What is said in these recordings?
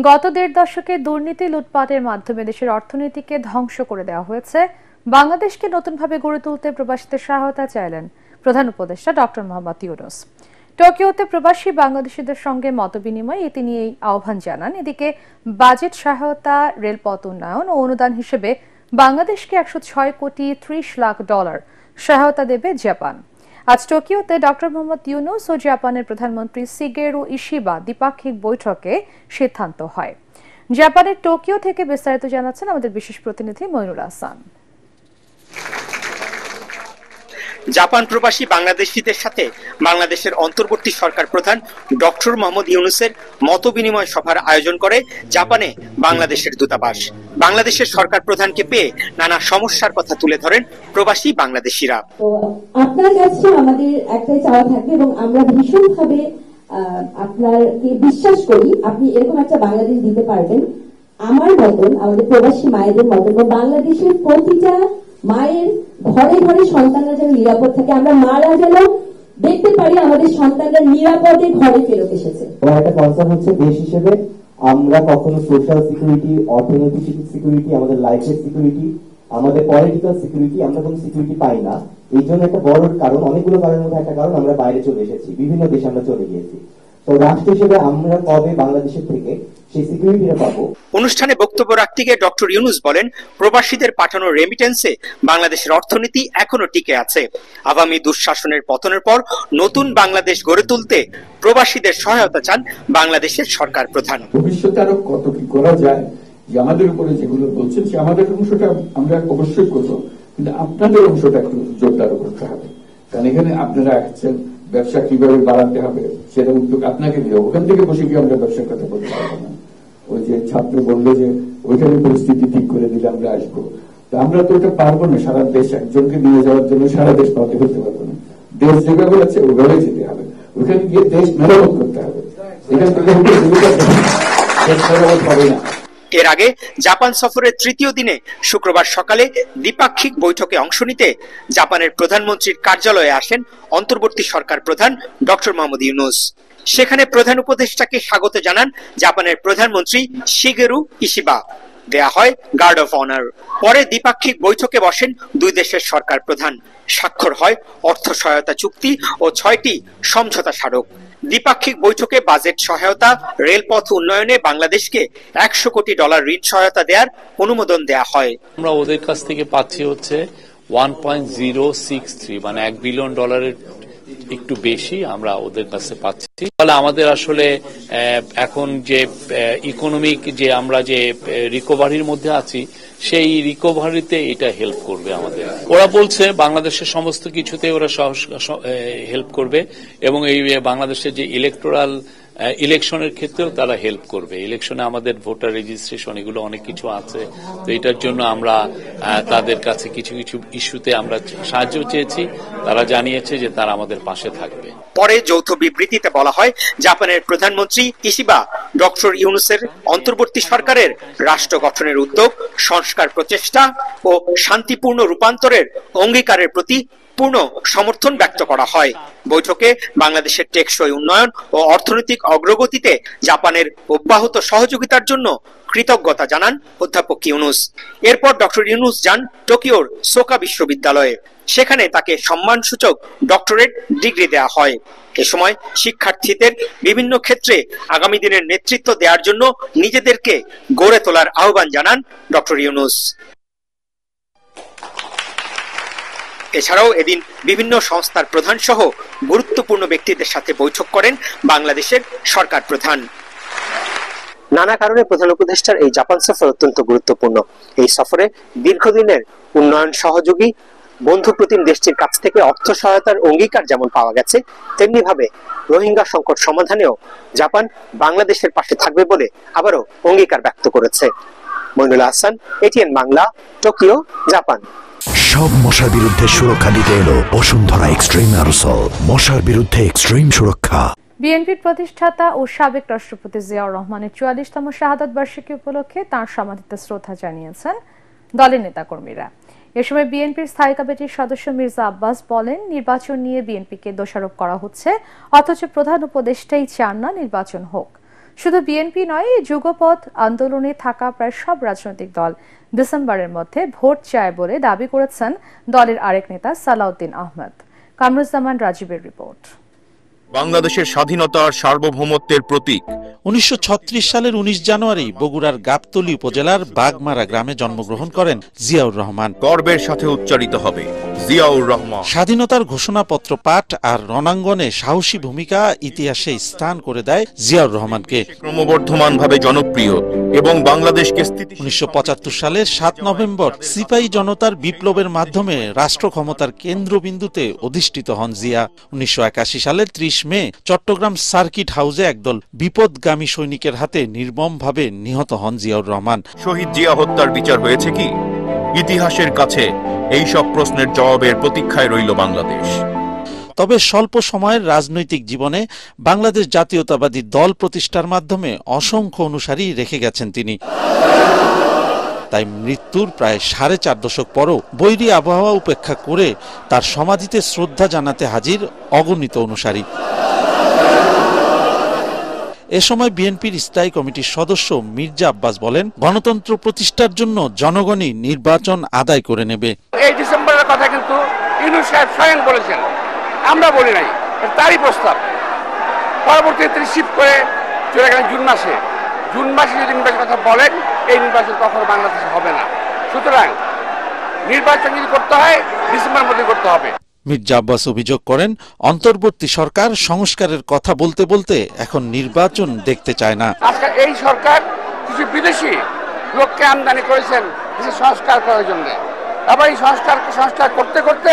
গত ১.৫ দশকে দুর্নীতি লুটপাটের মাধ্যমে দেশের অর্থনীতিকে ধ্বংস করে দেওয়া হয়েছে। বাংলাদেশকে নতুনভাবে গড়ে তুলতে প্রবাসীদের সহায়তা চাইলেন প্রধান উপদেষ্টা ডক্টর মোহাম্মদ ইউনূস। টোকিওতে প্রবাসী বাংলাদেশিদের সঙ্গে মতবিনিময়ে তিনি এই আহ্বান জানান। এদিকে বাজেট সহায়তা, রেলপথ উন্নয়ন ও অনুদান হিসেবে বাংলাদেশকে $106.30 কোটি সহায়তা দেবে জাপান। আজ টোকিওতে ডক্টর মোহাম্মদ ইউনূস ও জাপানের প্রধানমন্ত্রী শিগেরু ইশিবা দ্বিপাক্ষিক বৈঠকে সিদ্ধান্ত হয়। জাপানের টোকিও থেকে বিস্তারিত জানাচ্ছেন আমাদের বিশেষ প্রতিনিধি মইনুল হাসান। জাপান প্রবাসী বাংলাদেশিদের সাথে বাংলাদেশের অন্তর্বর্তী সরকার প্রধান ডক্টর মোহাম্মদ ইউনূসের মতবিনিময় সভার আয়োজন করে জাপানে বাংলাদেশের দূতাবাস। বাংলাদেশের সরকার প্রধানকে পেয়ে নানা সমস্যার কথা তুলে ধরেন প্রবাসী বাংলাদেশিরা। আপনার কাছে আমাদের একটাই চাওয়া থাকবে এবং আমরা ভীষণভাবে আপনাকে বিশ্বাস করি আপনি এরকম একটা বাংলাদেশ দিতে পারবেন আমার মতন, আমাদের প্রবাসী মায়েদের মতন, এবং বাংলাদেশের প্রতিটা মায়ের ঘরে ঘরে সন্তানরা যেন নিরাপদ থাকে, আমরা মারা যেন দেখতে পারি আমাদের সন্তানরা নিরাপদে ঘরে ফেরত এসেছে। একটা কনসার্ন হচ্ছে দেশ হিসেবে আমরা কখনো সোশ্যাল সিকিউরিটি, অর্থনৈতিক সিকিউরিটি, আমাদের লাইফের সিকিউরিটি, আমাদের পলিটিক্যাল সিকিউরিটি আমরা কোনো সিকিউরিটি পাই না। এই জন্য একটা বড় কারণ, অনেকগুলো কারণের মধ্যে একটা কারণ আমরা বাইরে চলে এসেছি, বিভিন্ন দেশে আমরা চলে গিয়েছি। তো রাষ্ট্র হিসেবে আমরা কবে বাংলাদেশের থেকে সেই সিকিউরিটিটা পাবো? অনুষ্ঠানে বক্তব্য রাখতে গিয়ে ডক্টর ইউনূস বলেন, প্রবাসীদের পাঠানো রেমিটেন্সে বাংলাদেশের অর্থনীতি এখনো টিকে আছে। আওয়ামী দুঃশাসনের পতনের পর নতুন বাংলাদেশ গড়ে তুলতে প্রবাসীদের সহায়তা চান বাংলাদেশের সরকার প্রধান। ভবিষ্যতে আরো কত কি করা যায়, যে আমাদের উপরে যেগুলো বলছেন সে আমাদের অংশটা আমরা অবশ্যই করবো, কিন্তু আপনাদের অংশটা একটু জোরদার করতে হবে। কারণ এখানে আপনারা আছেন, ব্যবসা কিভাবে বাড়াতে হবে সেটা উদ্যোগ আপনাকে নিয়ে, ওখান থেকে বসে গিয়ে আমরা ব্যবসার কথা বলতে পারবো না। ওই যে ছাত্র বললো যে ওইখানে পরিস্থিতি ঠিক করে দিলে আমরা আসবো, তা আমরা তো ওটা পারবো না। সারা দেশ একজনকে নিয়ে যাওয়ার জন্য সারা দেশ পাতে করতে পারবো না। দেশ যেভাবে আছে ওইভাবে যেতে হবে, ওইখানে গিয়ে দেশ মেরামত করতে হবে। এখান থেকে দেশ মেরামত হবে না। এর আগে জাপান সফরের তৃতীয় দিনে শুক্রবার সকালে দ্বিপাক্ষিক বৈঠকে অংশ নিতে জাপানের প্রধানমন্ত্রীর কার্যালয়ে আসেন অন্তর্বর্তী সরকার প্রধান ডক্টর মোহাম্মদ ইউনূস। সেখানে প্রধান উপদেষ্টাকে স্বাগত জানান জাপানের প্রধানমন্ত্রী শিগেরু ইশিবা। দেয়া হয় গার্ড অফ অনার। পরে দ্বিপাক্ষিক বৈঠকে বসেন দুই দেশের সরকার প্রধান। স্বাক্ষর হয় অর্থ সহায়তা চুক্তি ও 6টি সমঝোতা স্মারক। দ্বিপাক্ষিক বৈঠকে বাজেট সহায়তা, রেলপথ উন্নয়নে বাংলাদেশকে $100 কোটি ঋণ সহায়তা দেওয়ার অনুমোদন দেয়া হয়। আমরা ওদের কাছ থেকে পাচ্ছি হচ্ছে 1.063 মানে $1 বিলিয়ন একটু বেশি আমরা ওদের কাছে পাচ্ছি। ফলে আমাদের আসলে এখন যে ইকোনমিক যে আমরা যে রিকভারির মধ্যে আছি সেই রিকভারিতে এটা হেল্প করবে আমাদের। ওরা বলছে বাংলাদেশের সমস্ত কিছুতে ওরা হেল্প করবে এবং এই বাংলাদেশের যে ইলেকশনের ক্ষেত্রেও তারা হেল্প করবে। ইলেকশনে আমাদের ভোটার রেজিস্ট্রেশন এগুলো অনেক কিছু আছে, তো এটার জন্য আমরা তাদের কাছে কিছু কিছু ইস্যুতে আমরা সাহায্য চেয়েছি। তারা জানিয়েছে যে তারা আমাদের পাশে থাকবে। পরে যৌথ বিবৃতিতে বলা হয়, জাপানের প্রধানমন্ত্রী ইশিবা ডক্টর ইউনূসের অন্তর্বর্তী সরকারের রাষ্ট্র গঠনের উদ্যোগ, সংস্কার প্রচেষ্টা ও শান্তিপূর্ণ রূপান্তরের অঙ্গীকারের প্রতি পূর্ণ সমর্থন ব্যক্ত করা হয়। বৈঠকে বাংলাদেশের টেকসই উন্নয়ন ও অর্থনৈতিক অগ্রগতিতে জাপানের অব্যাহত সহযোগিতার জন্য কৃতজ্ঞতা জানান অধ্যাপক ইউনূস। এরপর ডক্টর ইউনূস যান টোকিওর সোকা বিশ্ববিদ্যালয়ে। সেখানে তাকে সম্মানসূচক ডক্টরেট ডিগ্রি দেয়া হয়। এ সময় শিক্ষার্থীদের বিভিন্ন ক্ষেত্রে আগামী দিনের নেতৃত্ব দেওয়ার জন্য নিজেদেরকে গড়ে তোলার আহ্বান জানান ডক্টর ইউনূস। এছাড়াও এদিন বিভিন্ন সংস্থার প্রধান সহ গুরুত্বপূর্ণ ব্যক্তিদের সাথে বৈঠক করেন বাংলাদেশের সরকার প্রধান। নানা কারণে প্রধান উপদেষ্টার এই জাপান সফর অত্যন্ত গুরুত্বপূর্ণ। এই সফরে দীর্ঘদিনের উন্নয়ন সহযোগী বন্ধুপ্রতিম দেশটির কাছ থেকে অর্থ সহায়তার অঙ্গীকার যেমন পাওয়া গেছে, তেমনি ভাবে রোহিঙ্গা সংকট সমাধানেও জাপান বাংলাদেশের পাশে থাকবে বলে আবারও অঙ্গীকার ব্যক্ত করেছে। Moinul Hasan, ATN Bangla, Tokyo, Japan. সব মশার বিরুদ্ধে সুরক্ষা দিতে এলো বসুন্ধরা এক্সট্রিম অ্যারোসল, মশার বিরুদ্ধে এক্সট্রিম সুরক্ষা। বিএনপির প্রতিষ্ঠাতা ও সাবেক রাষ্ট্রপতি জিয়াউর রহমানের 44তম শাহাদাত বার্ষিকী উপলক্ষে তাঁর সমাধিতে শ্রদ্ধা জানিয়েছেন দলের নেতাকর্মীরা। এ সময় বিএনপির স্থায়ী কমিটির সদস্য মির্জা আব্বাস বলেন, নির্বাচন নিয়ে বিএনপিকে দোষারোপ করা হচ্ছে, অথচ প্রধান উপদেষ্টাই চান না নির্বাচন হোক। শুধু বিএনপি নয়, যুগপৎ আন্দোলনে থাকা প্রায় সব রাজনৈতিক দল ডিসেম্বরের মধ্যে ভোট চায় বলে দাবি করেছেন দলের আরেক নেতা সালাউদ্দিন আহমেদ। কামরুজ্জামান রাজীবের রিপোর্ট। বাংলাদেশের স্বাধীনতার সার্বভৌমত্বের প্রতীক। 1936 সালের 19 জানুয়ারি বগুড়ার গাবতলী উপজেলার বাগমারা গ্রামে জন্মগ্রহণ করেন জিয়াউর রহমান। গর্বের সাথে উচ্চারিত হবে জিয়াউর রহমান। স্বাধীনতার ঘোষণাপত্র পাঠ আর রণাঙ্গনে সাহসী ভূমিকা ইতিহাসে স্থান করে দেয় জিয়াউর রহমানকে। ক্রমবর্ধমানভাবে জনপ্রিয় এবং বাংলাদেশকে 1975 সালের 7 নভেম্বর সিপাহী জনতার বিপ্লবের মাধ্যমে রাষ্ট্র ক্ষমতার কেন্দ্রবিন্দুতে অধিষ্ঠিত হন জিয়া। 1981 সালের 30 মে চট্টগ্রাম সার্কিট হাউসে একদল বিপদগামী সৈনিকের হাতে নির্মমভাবে নিহত হন জিয়াউর রহমান। শহীদ জিয়া হত্যার বিচার হয়েছে কি? ইতিহাসের কাছে এই সব প্রশ্নের জবাবের প্রতীক্ষায় রইল বাংলাদেশ। তবে স্বল্প সময়ের রাজনৈতিক জীবনে বাংলাদেশ জাতীয়তাবাদী দল প্রতিষ্ঠার মাধ্যমে অসংখ্য অনুসারী রেখে গেছেন তিনি। তাই মৃত্যুর প্রায় 4.5 দশক পরও বৈরী আবহাওয়া উপেক্ষা করে তার সমাধিতে শ্রদ্ধা জানাতে হাজির অগণিত অনুসারী। এ সময় বিএনপির স্থায়ী কমিটির সদস্য মির্জা আব্বাস বলেন, গণতন্ত্র প্রতিষ্ঠার জন্য জনগণই নির্বাচন আদায় করে নেবে। এই ডিসেম্বরের কথা কিন্তু ইউনূস সাহেব স্বয়ং বলেছেন, আমরা বলি নাই, তারই প্রস্তাব। পরবর্তীতে তিনি শিফট করে চলে গেলেন জুন মাসে যদি নির্বাচনের কথা বলেন, এই নির্বাচন কখনো বাংলাদেশে হবে না। সুতরাং নির্বাচন যদি করতে হয় ডিসেম্বরের মধ্যে করতে হবে। মির্জা আব্বাস অভিযোগ করেন, অন্তর্বর্তী সরকার সংস্কারের কথা বলতে বলতে এখন নির্বাচন দেখতে চায় না। আজকাল এই সরকার কিছু বিদেশি লোককে আমদানি করেছেন দেশের সংস্কার করার জন্য। আবার এই সংস্কার করতে করতে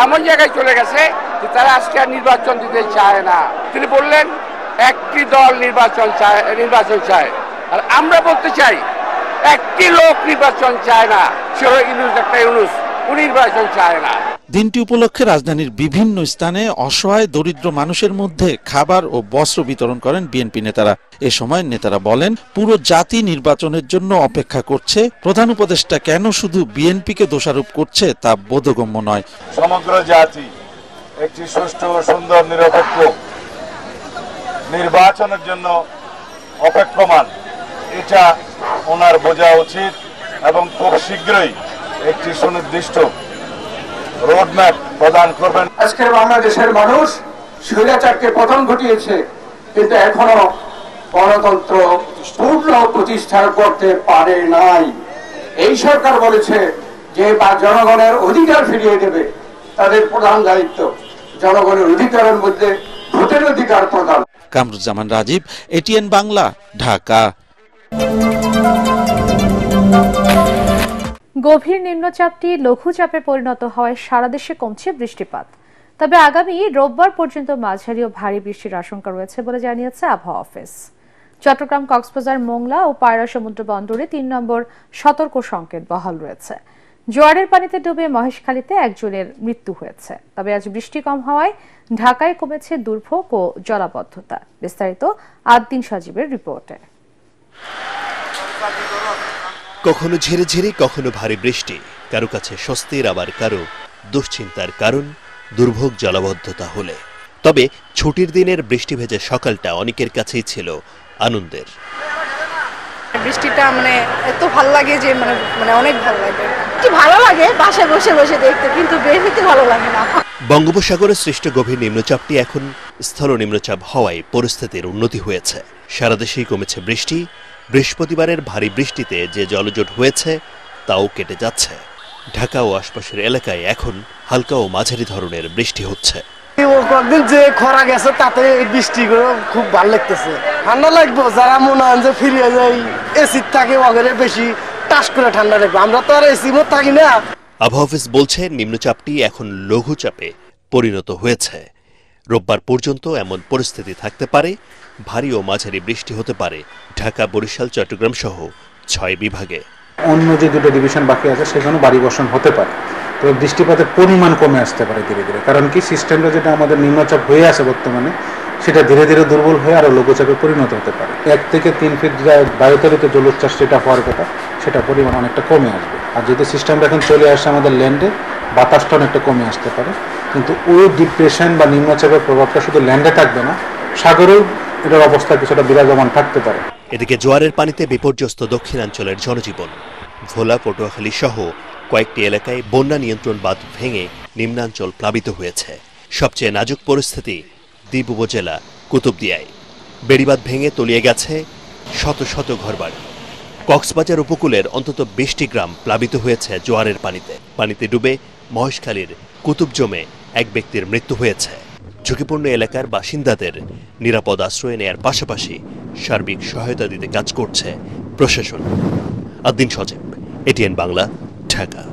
এমন জায়গায় চলে গেছে যে তারা আজকে আর নির্বাচন দিতে চায় না। তিনি বললেন একটি দল নির্বাচন চায়, আর আমরা বলতে চাই একটি লোক নির্বাচন চায় না, সে হলো ইউনূস, উনি নির্বাচন চায় না। দিনটি উপলক্ষে রাজধানীর বিভিন্ন স্থানে অসহায় দরিদ্র মানুষের মধ্যে খাবার ও বস্ত্র বিতরণ করেন বিএনপি নেতারা। এ সময় নেতারা বলেন, পুরো জাতি নির্বাচনের জন্য অপেক্ষা করছে। প্রধান উপদেষ্টা কেন শুধু বিএনপিকে দোষারোপ করছে তা বোধগম্য নয়। সমগ্র জাতি একটি সুষ্ঠু, সুন্দর, নিরপেক্ষ নির্বাচনের জন্য অপেক্ষমান, এটা ওনার বোঝা উচিত এবং খুব শীঘ্রই একটি সুনির্দিষ্ট রোডম্যাপ প্রদান করবেন। আজকের বাংলাদেশের মানুষ স্বৈরাচারকে পতন ঘটিয়েছে, কিন্তু এখনো গণতন্ত্র পূর্ণ প্রতিষ্ঠা করতে পারে নাই। এই সরকার বলেছে যে জনগণের অধিকার ফিরিয়ে দেবে, তাদের প্রধান দায়িত্ব জনগণের অধিকারের মধ্যে ভোটের অধিকার প্রদান। কামরুজ্জামান রাজীব, এটিএন বাংলা, ঢাকা। গভীর নিম্নচাপটি লঘুচাপে পরিণত হওয়ায় সারা দেশে কমছে বৃষ্টিপাত। তবে আগামী রোববার পর্যন্ত মাঝারি ও ভারী বৃষ্টির আশঙ্কা রয়েছে বলে জানিয়েছে আবহাওয়া অফিস। চট্টগ্রাম, কক্সবাজার, মোংলা ও পায়রা সমুদ্র বন্দরে 3 নম্বর সতর্ক সংকেত বহাল রয়েছে। জোয়ারের পানিতে ডুবে মহেশখালীতে একজনের মৃত্যু হয়েছে। তবে আজ বৃষ্টি কম হওয়ায় ঢাকায় কমেছে দুর্ভোগ ও জলাবদ্ধতা। বিস্তারিত আদ্দিন সাজিবের রিপোর্টে। কখনো ঝেড়ে ঝেড়ে, কখনো ভারী বৃষ্টি, কারো কাছে স্বস্তির, আবার কারো দুশ্চিন্তার কারণ দুর্ভোগ জলাবদ্ধতা হলে। তবে ছুটির দিনের বৃষ্টি ভেজা সকালটা অনেকের কাছেই ছিল আনন্দের। বৃষ্টিটা এত ভালো লাগে যে অনেক ভালো লাগে। কি ভালো লাগে বাসায় বসে বসে দেখতে, কিন্তু বের হতে ভালো লাগে না। বঙ্গোপসাগরে সৃষ্ট গভীর নিম্নচাপটি এখন স্থল নিম্নচাপ হওয়ায় পরিস্থিতির উন্নতি হয়েছে। সারা দেশেই কমেছে বৃষ্টি। বৃহস্পতিবারের ভারী বৃষ্টিতে যে জলজট হয়েছে তাও কেটে যাচ্ছে। ঢাকা ও আশপাশের এলাকায় এখন হালকা ও মাঝারি ধরনের বৃষ্টি হচ্ছে। কয়েকদিন যে খরা গেছে তাতে বৃষ্টিগুলো খুব ভালো লাগতেছে। ঠান্ডা লাগবে, যারা মনে হয় যে ফিরে যায় এসি থাকে ওখানে বেশি টাস করে ঠান্ডা লাগবে। আমরা তো আর এসি মত থাকি না। আবহাওয়া অফিস বলছে নিম্নচাপটি এখন লঘুচাপে পরিণত হয়েছে। রোববার পর্যন্ত এমন পরিস্থিতি থাকতে পারে। ভারী ও মাঝারি বৃষ্টি হতে পারে ঢাকা, বরিশাল, চট্টগ্রাম সহ 6 বিভাগে। অন্য যে 2টো ডিভিশন বাকি আছে সেখানে ভারী বর্ষণ হতে পারে। তবে বৃষ্টিপাতের পরিমাণ কমে আসতে পারে ধীরে ধীরে। কারণ কি, সিস্টেমটা যেটা আমাদের নিম্নচাপ হয়ে আছে বর্তমানে, সেটা ধীরে ধীরে দুর্বল হয়ে আরো লঘুচাপে পরিণত হতে পারে। 1 থেকে 3 ফিট বায়ুতাড়িত জলোচ্ছ্বাস যেটা হওয়ার কথা, সেটা পরিমাণ অনেকটা কমে আসবে। আর যদি সিস্টেমটা এখন চলে আসে আমাদের ল্যান্ডে, বাতাসটা অনেকটা কমে আসতে পারে। কিন্তু ওই ডিপ্রেশন বা নিম্নচাপের প্রভাবটা শুধু ল্যান্ডে থাকবে না, সাগরেও এটার অবস্থা কিছুটা বিরাজমান থাকতে পারে। এদিকে জোয়ারের পানিতে বিপর্যস্ত দক্ষিণাঞ্চলের জনজীবন। ভোলা, পটুয়াখালী সহ কয়েকটি এলাকায় বন্যা নিয়ন্ত্রণ বাঁধ ভেঙে নিম্নাঞ্চল প্লাবিত হয়েছে। সবচেয়ে নাজুক পরিস্থিতি দ্বীপ উপজেলা কুতুবদিয়ায়। বেড়িবাঁধ ভেঙে তলিয়ে গেছে শত শত ঘরবাড়ি। কক্সবাজার উপকূলের অন্তত 20টি গ্রাম প্লাবিত হয়েছে জোয়ারের পানিতে। পানিতে ডুবে মহেশখালীর কুতুব জমে এক ব্যক্তির মৃত্যু হয়েছে। ঝুঁকিপূর্ণ এলাকার বাসিন্দাদের নিরাপদ আশ্রয় নেয়ার পাশাপাশি সার্বিক সহায়তা দিতে কাজ করছে প্রশাসন। আদ্দিন সজীব, এটিএন বাংলা, ঢাকা।